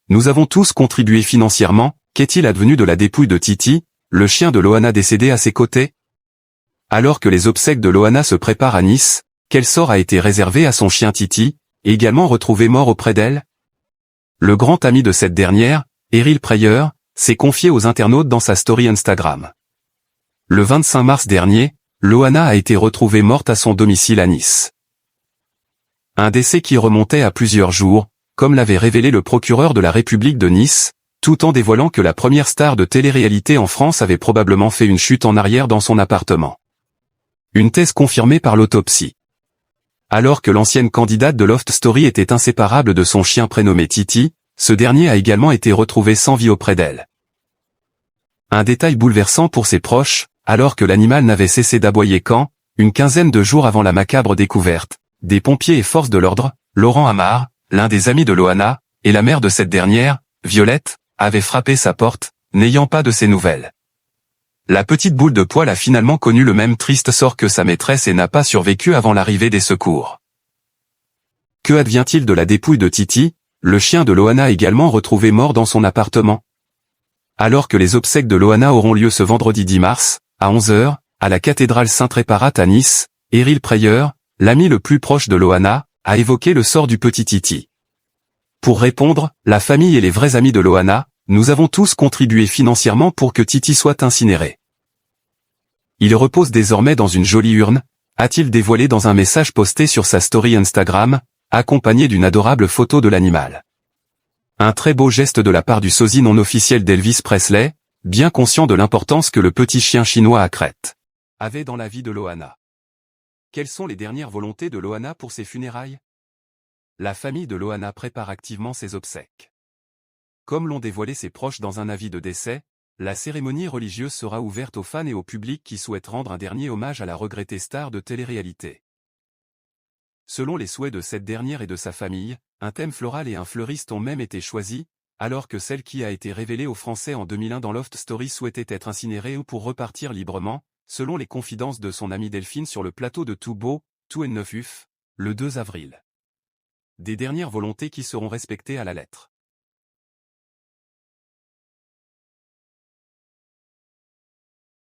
nous avons tous contribué financièrement, qu'est-il advenu de la dépouille de Titi, le chien de Loana décédé à ses côtés? Alors que les obsèques de Loana se préparent à Nice, quel sort a été réservé à son chien Titi, également retrouvé mort auprès d'elle? Le grand ami de cette dernière, Eril Preyer, s'est confié aux internautes dans sa story Instagram. Le 25 mars dernier, Loana a été retrouvée morte à son domicile à Nice. Un décès qui remontait à plusieurs jours, comme l'avait révélé le procureur de la République de Nice, tout en dévoilant que la première star de télé-réalité en France avait probablement fait une chute en arrière dans son appartement. Une thèse confirmée par l'autopsie. Alors que l'ancienne candidate de Loft Story était inséparable de son chien prénommé Titi, ce dernier a également été retrouvé sans vie auprès d'elle. Un détail bouleversant pour ses proches, alors que l'animal n'avait cessé d'aboyer quand, une quinzaine de jours avant la macabre découverte, des pompiers et forces de l'ordre, Laurent Amar, l'un des amis de Loana, et la mère de cette dernière, Violette, avaient frappé sa porte, n'ayant pas de ses nouvelles. La petite boule de poil a finalement connu le même triste sort que sa maîtresse et n'a pas survécu avant l'arrivée des secours. Que advient-il de la dépouille de Titi, le chien de Loana également retrouvé mort dans son appartement? Alors que les obsèques de Loana auront lieu ce vendredi 10 mars, à 11 h, à la cathédrale Saint-Réparat à Nice, Eril Preyer, l'ami le plus proche de Loana, a évoqué le sort du petit Titi. Pour répondre, la famille et les vrais amis de Loana, nous avons tous contribué financièrement pour que Titi soit incinéré. Il repose désormais dans une jolie urne, a-t-il dévoilé dans un message posté sur sa story Instagram, accompagné d'une adorable photo de l'animal. Un très beau geste de la part du sosie non officiel d'Elvis Presley, bien conscient de l'importance que le petit chien chinois à crête avait dans la vie de Loana. Quelles sont les dernières volontés de Loana pour ses funérailles? La famille de Loana prépare activement ses obsèques. Comme l'ont dévoilé ses proches dans un avis de décès, la cérémonie religieuse sera ouverte aux fans et au public qui souhaitent rendre un dernier hommage à la regrettée star de télé-réalité. Selon les souhaits de cette dernière et de sa famille, un thème floral et un fleuriste ont même été choisis, alors que celle qui a été révélée aux Français en 2001 dans Loft Story souhaitait être incinérée ou pour repartir librement, selon les confidences de son amie Delphine sur le plateau de Tout Beau, Tout et Neuf Uf, le 2 avril. Des dernières volontés qui seront respectées à la lettre.